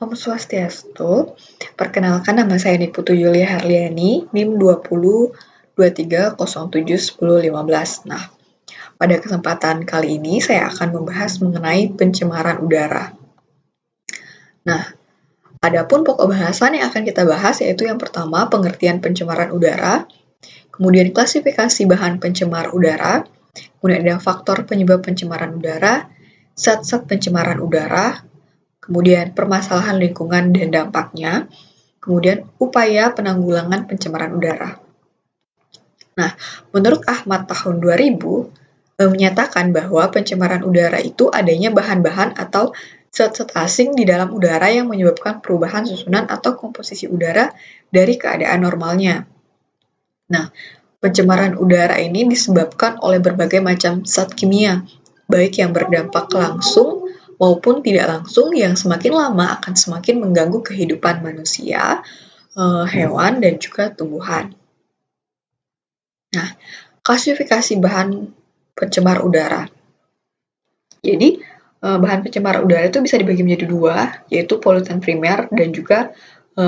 Om Swastiastu, perkenalkan nama saya Niputu Yulia Harliani, NIM 2023071015. Nah, pada kesempatan kali ini saya akan membahas mengenai pencemaran udara. Nah, adapun pokok bahasan yang akan kita bahas yaitu yang pertama pengertian pencemaran udara, kemudian klasifikasi bahan pencemar udara, kemudian ada faktor penyebab pencemaran udara, zat-zat pencemaran udara, kemudian permasalahan lingkungan dan dampaknya, kemudian upaya penanggulangan pencemaran udara. Nah, menurut Ahmad tahun 2000, menyatakan bahwa pencemaran udara itu adanya bahan-bahan atau zat-zat asing di dalam udara yang menyebabkan perubahan susunan atau komposisi udara dari keadaan normalnya. Nah, pencemaran udara ini disebabkan oleh berbagai macam zat kimia, baik yang berdampak langsung maupun tidak langsung yang semakin lama akan semakin mengganggu kehidupan manusia, hewan, dan juga tumbuhan. Nah, klasifikasi bahan pencemar udara. Jadi, bahan pencemar udara itu bisa dibagi menjadi dua, yaitu polutan primer dan juga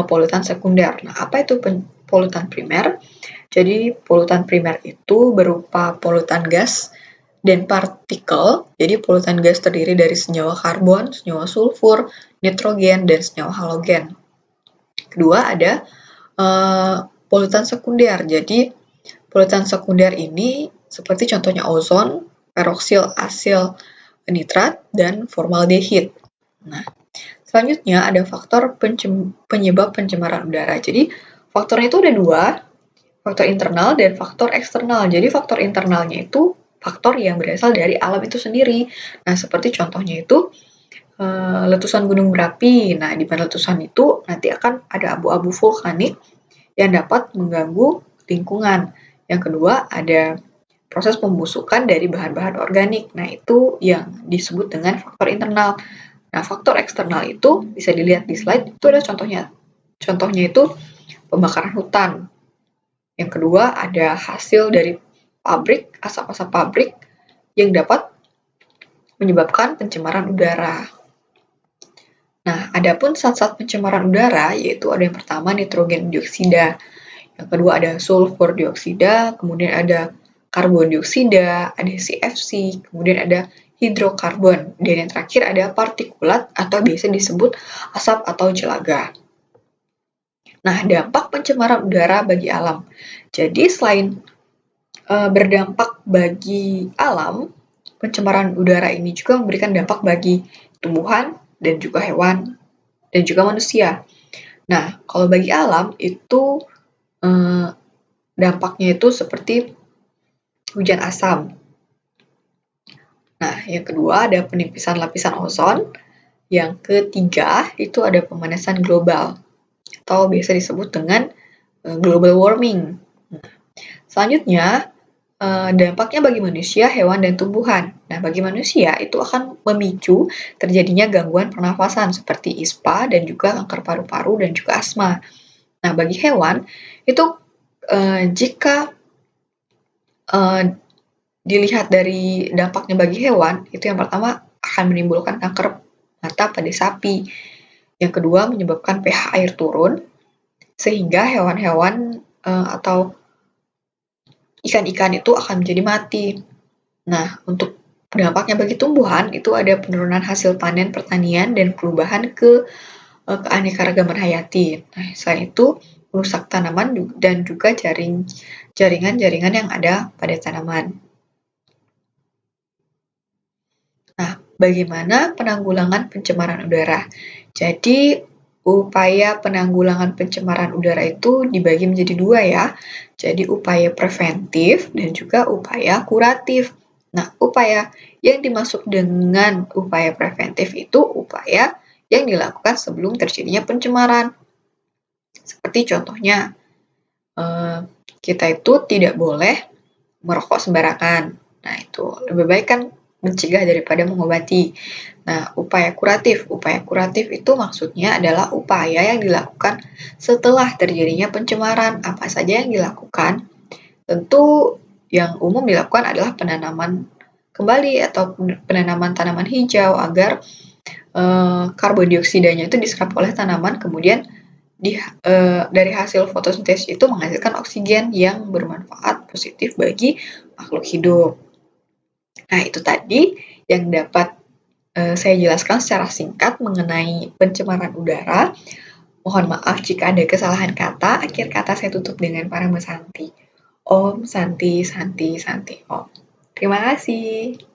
polutan sekunder. Nah, apa itu polutan primer? Jadi, polutan primer itu berupa polutan gas dan partikel. Jadi, polutan gas terdiri dari senyawa karbon, senyawa sulfur, nitrogen, dan senyawa halogen. Kedua, ada polutan sekunder. Jadi, polutan sekunder ini seperti contohnya ozon, peroksil asil nitrat, dan formaldehid. Nah, selanjutnya ada faktor penyebab pencemaran udara. Jadi, faktornya itu ada dua, faktor internal dan faktor eksternal. Jadi, faktor internalnya itu faktor yang berasal dari alam itu sendiri. Nah, seperti contohnya itu letusan gunung berapi. Nah, di mana letusan itu nanti akan ada abu-abu vulkanik yang dapat mengganggu lingkungan. Yang kedua, ada proses pembusukan dari bahan-bahan organik. Nah, itu yang disebut dengan faktor internal. Nah, faktor eksternal itu bisa dilihat di slide, itu ada contohnya. Contohnya itu pembakaran hutan. Yang kedua, ada hasil dari pabrik, asap-asap pabrik yang dapat menyebabkan pencemaran udara. Nah, adapun zat-zat pencemaran udara, yaitu ada yang pertama nitrogen dioksida, yang kedua ada sulfur dioksida, kemudian ada karbon dioksida, ada CFC, kemudian ada hidrokarbon, dan yang terakhir ada partikulat atau biasa disebut asap atau jelaga. Nah, dampak pencemaran udara bagi alam. Jadi, selain berdampak bagi alam, pencemaran udara ini juga memberikan dampak bagi tumbuhan dan juga hewan dan juga manusia. Nah, kalau bagi alam itu dampaknya itu seperti hujan asam. Nah, yang kedua ada penipisan lapisan ozon. Yang ketiga itu ada pemanasan global atau biasa disebut dengan global warming. Nah, selanjutnya dampaknya bagi manusia, hewan, dan tumbuhan. Nah, bagi manusia itu akan memicu terjadinya gangguan pernafasan seperti ISPA dan juga kanker paru-paru dan juga asma. Nah, bagi hewan itu jika dilihat dari dampaknya bagi hewan, itu yang pertama akan menimbulkan kanker mata pada sapi. Yang kedua menyebabkan pH air turun, sehingga hewan-hewan atau ikan-ikan itu akan menjadi mati. Nah, untuk dampaknya bagi tumbuhan, itu ada penurunan hasil panen pertanian dan perubahan ke keanekaragaman hayati. Nah, selain itu, merusak tanaman dan juga jaringan-jaringan yang ada pada tanaman. Nah, bagaimana penanggulangan pencemaran udara? Jadi, upaya penanggulangan pencemaran udara itu dibagi menjadi dua ya. Jadi, upaya preventif dan juga upaya kuratif. Nah, upaya yang dimaksud dengan upaya preventif itu upaya yang dilakukan sebelum terjadinya pencemaran. Seperti contohnya, kita itu tidak boleh merokok sembarangan. Nah, itu lebih baik kan mencegah daripada mengobati. Nah, upaya kuratif itu maksudnya adalah upaya yang dilakukan setelah terjadinya pencemaran. Apa saja yang dilakukan? Tentu yang umum dilakukan adalah penanaman kembali atau penanaman tanaman hijau agar karbon dioksidanya itu diserap oleh tanaman, kemudian dari hasil fotosintesis itu menghasilkan oksigen yang bermanfaat positif bagi makhluk hidup. Nah, itu tadi yang dapat saya jelaskan secara singkat mengenai pencemaran udara. Mohon maaf jika ada kesalahan kata. Akhir kata saya tutup dengan Parama Santi. Om Santi Santi Santi Om. Terima kasih.